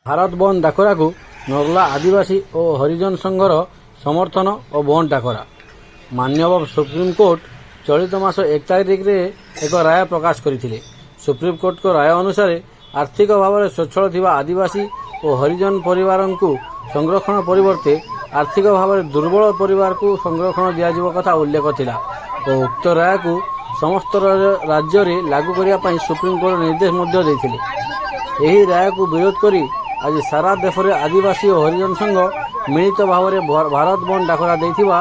ଭାରତ ବନ୍ଦ ଡାକରାକୁ ନର୍ଲା ଆଦିବାସୀ ଓ ହରିଜନ ସଂଘର ସମର୍ଥନ ଓ ବନ୍ଦ ଡାକରା। ମାନ୍ୟବର ସୁପ୍ରିମକୋର୍ଟ ଚଳିତ ମାସ 1 ତାରିଖରେ ଏକ ରାୟ ପ୍ରକାଶ କରିଥିଲେ। ସୁପ୍ରିମକୋର୍ଟଙ୍କ ରାୟ ଅନୁସାରେ ଆର୍ଥିକ ଭାବରେ ସ୍ୱଚ୍ଛଳ ଥିବା ଆଦିବାସୀ ଓ ହରିଜନ ପରିବାରଙ୍କୁ ସଂରକ୍ଷଣ ପରିବର୍ତ୍ତେ ଆର୍ଥିକ ଭାବରେ ଦୁର୍ବଳ ପରିବାରକୁ ସଂରକ୍ଷଣ ଦିଆଯିବା କଥା ଉଲ୍ଲେଖ ଥିଲା ଓ ଉକ୍ତ ରାୟକୁ ସମସ୍ତ ରାଜ୍ୟରେ ଲାଗୁ କରିବା ପାଇଁ ସୁପ୍ରିମକୋର୍ଟ ନିର୍ଦ୍ଦେଶ ମଧ୍ୟ ଦେଇଥିଲେ। ଏହି ରାୟକୁ ବିରୋଧ କରି ଆଜି ସାରା ଦେଶରେ ଆଦିବାସୀ ଓ ହରିଜନ ସଂଘ ମିଳିତ ଭାବରେ ଭାରତ ବନ୍ଦ ଡାକରା ଦେଇଥିବା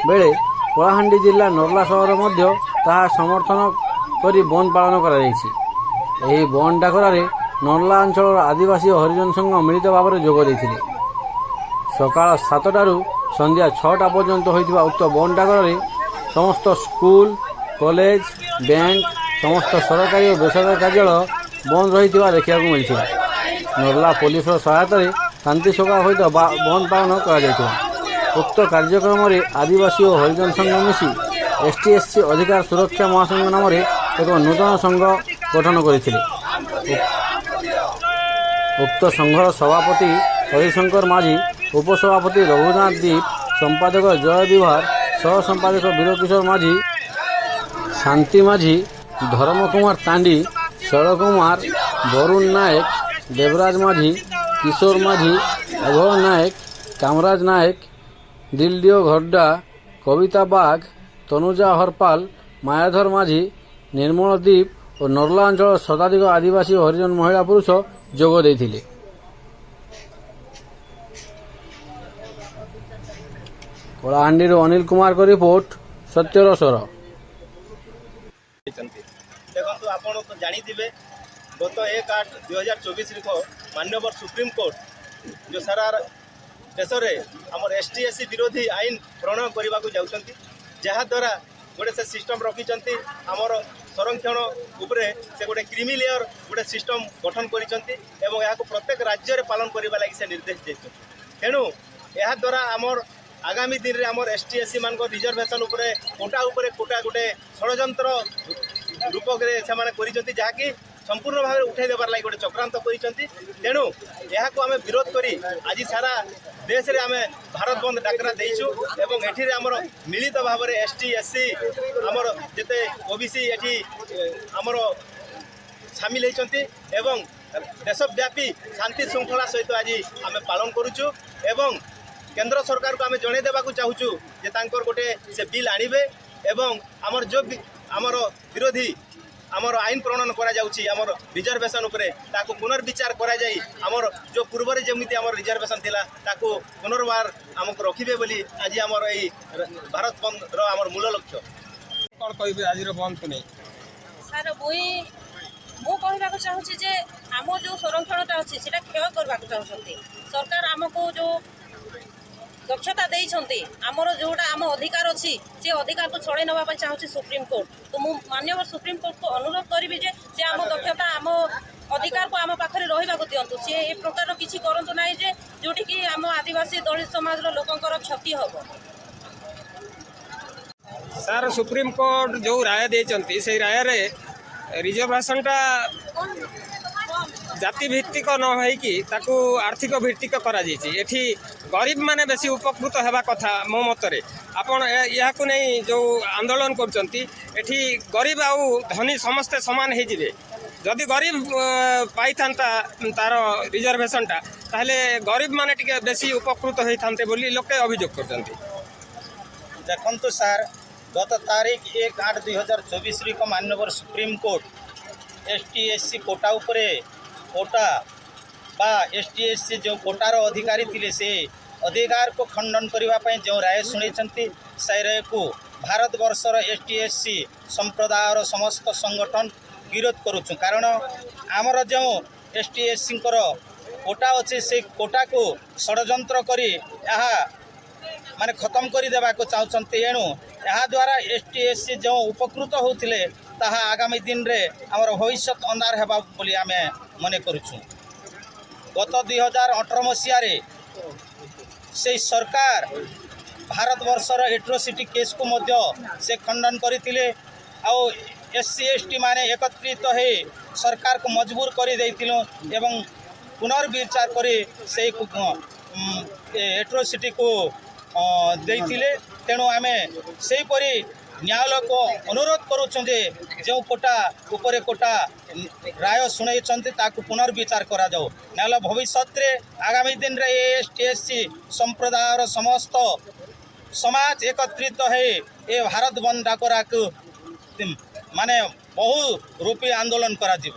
ବେଳେ କଳାହାଣ୍ଡି ଜିଲ୍ଲା ନର୍ଲା ସହର ମଧ୍ୟ ତାହା ସମର୍ଥନ କରି ବନ୍ଦ ପାଳନ କରାଯାଇଛି। ଏହି ବନ୍ଦ ଡାକରାରେ ନର୍ଲା ଅଞ୍ଚଳର ଆଦିବାସୀ ଓ ହରିଜନ ସଂଘ ମିଳିତ ଭାବରେ ଯୋଗ ଦେଇଥିଲେ। ସକାଳ 7ଟାରୁ ସନ୍ଧ୍ୟା 6ଟା ପର୍ଯ୍ୟନ୍ତ ହୋଇଥିବା ଉକ୍ତ ବନ୍ଦ ଡାକରାରେ ସମସ୍ତ ସ୍କୁଲ, କଲେଜ, ବ୍ୟାଙ୍କ, ସମସ୍ତ ସରକାରୀ ଓ ବେସରକାରୀ କାର୍ଯ୍ୟାଳୟ ବନ୍ଦ ରହିଥିବା ଦେଖିବାକୁ ମିଳିଥିଲା। ନର୍ଲା ପୋଲିସର ସହାୟତାରେ ଶାନ୍ତି ଶୃଙ୍ଖଳା ସହିତ ବନ୍ଦ ପାଳନ କରାଯାଇଥିଲା। ଉକ୍ତ କାର୍ଯ୍ୟକ୍ରମରେ ଆଦିବାସୀ ଓ ହରିଜନ ସଂଘ ମିଶି ST/SC ଅଧିକାର ସୁରକ୍ଷା ମହାସଂଘ ନାମରେ ଏକ ନୂତନ ସଂଘ ଗଠନ କରିଥିଲେ। ଉକ୍ତ ସଂଘର ସଭାପତି ହରିଶଙ୍କର ମାଝୀ, ଉପସଭାପତି ରଘୁନାଥ ଦୀପ, ସମ୍ପାଦକ ଜୟ ବିଭାର, ସହ ସମ୍ପାଦକ ବୀରକିଶୋର ମାଝୀ, ଶାନ୍ତି ମାଝୀ, ଧର୍ମ କୁମାର ତାଣ୍ଡି, ଶୈଳ କୁମାର, ବରୁଣ ନାୟକ, ଦେବରାଜ ମାଝୀ, କିଶୋର ମାଝୀ, ଅଭୟ ନାୟକ, କାମରାଜ ନାୟକ, ଦିଲଦିଓ ଘଡ୍ଡା, କବିତା ବାଗ, ତନୁଜା ହରପାଲ, ମାୟାଧର ମାଝୀ, ନିର୍ମଳ ଦୀପ ଓ ନର୍ଲା ଅଞ୍ଚଳର ଶତାଧିକ ଆଦିବାସୀ ଓ ହରିଜନ ମହିଳା ପୁରୁଷ ଯୋଗ ଦେଇଥିଲେ। କଳାହାଣ୍ଡିରୁ ଅନିଲ କୁମାରଙ୍କ ରିପୋର୍ଟ, ସତ୍ୟର ସ୍ୱର। ଦେଖନ୍ତୁ, ଆପଣ ତ ଜାଣିଥିବେ ଗତ 1/8/2024 ମାନ୍ୟବର ସୁପ୍ରିମକୋର୍ଟ ଯେଉଁ ସାରା ଦେଶରେ ଆମର ST/SC ବିରୋଧୀ ଆଇନ ପ୍ରଣୟନ କରିବାକୁ ଯାଉଛନ୍ତି, ଯାହାଦ୍ୱାରା ଗୋଟେ ସେ ସିଷ୍ଟମ୍ ରଖିଛନ୍ତି ଆମର ସଂରକ୍ଷଣ ଉପରେ। ସେ ଗୋଟେ କ୍ରିମି ଲେୟର ଗୋଟେ ସିଷ୍ଟମ୍ ଗଠନ କରିଛନ୍ତି ଏବଂ ଏହାକୁ ପ୍ରତ୍ୟେକ ରାଜ୍ୟରେ ପାଳନ କରିବା ଲାଗି ସେ ନିର୍ଦ୍ଦେଶ ଦେଇଛନ୍ତି। ତେଣୁ ଏହାଦ୍ୱାରା ଆମର ଆଗାମୀ ଦିନରେ ଆମର ST/SC ମାନଙ୍କ ରିଜର୍ଭେସନ୍ ଉପରେ କୋଟା ଗୋଟେ ଷଡ଼ଯନ୍ତ୍ର ରୂପରେ ସେମାନେ କରିଛନ୍ତି, ଯାହାକି ସମ୍ପୂର୍ଣ୍ଣ ଭାବରେ ଉଠାଇ ଦେବାର ଲାଗି ଗୋଟେ ଚକ୍ରାନ୍ତ କରିଛନ୍ତି। ତେଣୁ ଏହାକୁ ଆମେ ବିରୋଧ କରି ଆଜି ସାରା ଦେଶରେ ଆମେ ଭାରତ ବନ୍ଦ ଡାକରା ଦେଇଛୁ ଏବଂ ଏଠିରେ ଆମର ମିଳିତ ଭାବରେ ST/SC ଆମର ଯେତେ OBC ଏଠି ଆମର ସାମିଲ ହୋଇଛନ୍ତି ଏବଂ ଦେଶବ୍ୟାପୀ ଶାନ୍ତି ଶୃଙ୍ଖଳା ସହିତ ଆଜି ଆମେ ପାଳନ କରୁଛୁ ଏବଂ କେନ୍ଦ୍ର ସରକାରକୁ ଆମେ ଜଣାଇ ଦେବାକୁ ଚାହୁଁଛୁ ଯେ ତାଙ୍କର ଗୋଟେ ସେ ବିଲ୍ ଆଣିବେ ଏବଂ ଆମର ଯେଉଁ ଆମର ବିରୋଧୀ ଆମର ଆଇନ ପ୍ରଣୟନ କରାଯାଉଛି ଆମର ରିଜର୍ଭେସନ୍ ଉପରେ, ତାକୁ ପୁନର୍ବିଚାର କରାଯାଇ ଆମର ଯେଉଁ ପୂର୍ବରେ ଯେମିତି ଆମର ରିଜର୍ଭେସନ୍ ଥିଲା ତାକୁ ପୁନର୍ବାର ଆମକୁ ରଖିବେ ବୋଲି ଆଜି ଆମର ଏଇ ଭାରତ ବନ୍ଦର ଆମର ମୂଳ ଲକ୍ଷ୍ୟ। କ'ଣ କହିବେ ଆଜିର ବନ୍ଦକୁ ନେଇ? ସାର୍ ମୁଁ କହିବାକୁ ଚାହୁଁଛି ଯେ ଆମ ଯେଉଁ ସଂରକ୍ଷଣଟା ଅଛି ସେଇଟା କ୍ଷୟ କରିବାକୁ ଚାହୁଁଛନ୍ତି। ସରକାର ଆମକୁ ଯେଉଁ ଦକ୍ଷତା ଦେଇଛନ୍ତି, ଆମର ଯେଉଁଟା ଆମ ଅଧିକାର ଅଛି ସେ ଅଧିକାରକୁ ଛଡ଼େଇ ନେବା ପାଇଁ ଚାହୁଁଛି ସୁପ୍ରିମକୋର୍ଟ। ତ ମୁଁ ମାନ୍ୟବର ସୁପ୍ରିମକୋର୍ଟକୁ ଅନୁରୋଧ କରିବି ଯେ ସେ ଆମ ଦକ୍ଷତା ଆମ ଅଧିକାରକୁ ଆମ ପାଖରେ ରହିବାକୁ ଦିଅନ୍ତୁ। ସେ ଏ ପ୍ରକାର କିଛି କରନ୍ତୁ ନାହିଁ ଯେ ଯେଉଁଠିକି ଆମ ଆଦିବାସୀ ଦଳିତ ସମାଜର ଲୋକଙ୍କର କ୍ଷତି ହେବ। ସାର୍, ସୁପ୍ରିମକୋର୍ଟ ଯେଉଁ ରାୟ ଦେଇଛନ୍ତି ସେଇ ରାୟରେ ରିଜର୍ଭେସନଟା ଜାତି ଭିତ୍ତିକ ନ ହେଇକି ତାକୁ ଆର୍ଥିକ ଭିତ୍ତିକ କରାଯାଇଛି। ଏଠି ଗରିବ ମାନେ ବେଶୀ ଉପକୃତ ହେବା କଥା ମୋ ମତରେ। ଆପଣ ଏହାକୁ ନେଇ ଯେଉଁ ଆନ୍ଦୋଳନ କରୁଛନ୍ତି, ଏଠି ଗରିବ ଆଉ ଧନୀ ସମସ୍ତେ ସମାନ ହେଇଯିବେ। ଯଦି ଗରିବ ପାଇଥାନ୍ତା ତାର ରିଜର୍ଭେସନଟା, ତାହେଲେ ଗରିବ ମାନେ ଟିକେ ବେଶୀ ଉପକୃତ ହେଇଥାନ୍ତେ ବୋଲି ଲୋକେ ଅଭିଯୋଗ କରୁଛନ୍ତି। ଦେଖନ୍ତୁ ସାର୍, ଗତ ତାରିଖ 1/8/2024 ମାନ୍ୟବର ସୁପ୍ରିମକୋର୍ଟ ST/SC କୋଟା ଉପରେ କୋଟା ବା ST/SC ଯେଉଁ କୋଟାର ଅଧିକାରୀ ଥିଲେ ସେ ଅଧିକାରକୁ ଖଣ୍ଡନ କରିବା ପାଇଁ ଯେଉଁ ରାୟ ଶୁଣାଇଛନ୍ତି, ସେହି ରାୟକୁ ଭାରତବର୍ଷର ST/SC ସମ୍ପ୍ରଦାୟର ସମସ୍ତ ସଂଗଠନ ବିରୋଧ କରୁଛୁ। କାରଣ ଆମର ଯେଉଁ ST/SCଙ୍କର କୋଟା ଅଛି ସେଇ କୋଟାକୁ ଷଡ଼ଯନ୍ତ୍ର କରି ଏହା ମାନେ ଖତମ କରିଦେବାକୁ ଚାହୁଁଛନ୍ତି। ଏଣୁ ଏହାଦ୍ୱାରା ST/SC ଯେଉଁ ଉପକୃତ ହେଉଥିଲେ ତାହା ଆଗାମୀ ଦିନରେ ଆମର ଭବିଷ୍ୟତ ଅନ୍ଧାର ହେବା ବୋଲି ଆମେ ମନେ କରୁଛୁ। ଗତ 2018 ମସିହାରେ ସେହି ସରକାର ଭାରତବର୍ଷର ଏଟ୍ରୋସିଟି କେସ୍କୁ ମଧ୍ୟ ସେ ଖଣ୍ଡନ କରିଥିଲେ ଆଉ SC/ST ମାନେ ଏକତ୍ରିତ ହୋଇ ସରକାରକୁ ମଜବୁର କରିଦେଇଥିଲୁ ଏବଂ ପୁନର୍ବିଚାର କରି ସେଇ ଏଟ୍ରୋସିଟିକୁ ଦେଇଥିଲେ। ତେଣୁ ଆମେ ସେହିପରି ନ୍ୟାୟାଳୟକୁ ଅନୁରୋଧ କରୁଛୁ ଯେ ଯେଉଁ କୋଟା ଉପରେ କୋଟା ରାୟ ଶୁଣାଇଛନ୍ତି ତାକୁ ପୁନର୍ବିଚାର କରାଯାଉ। ନହେଲେ ଭବିଷ୍ୟତରେ ଆଗାମୀ ଦିନରେ ଏସ୍ଟି ସମ୍ପ୍ରଦାୟର ସମସ୍ତ ସମାଜ ଏକତ୍ରିତ ହୋଇ ଏ ଭାରତ ବନ୍ଦ ଡାକରାକୁ ମାନେ ବହୁ ରୂପୀ ଆନ୍ଦୋଳନ କରାଯିବ।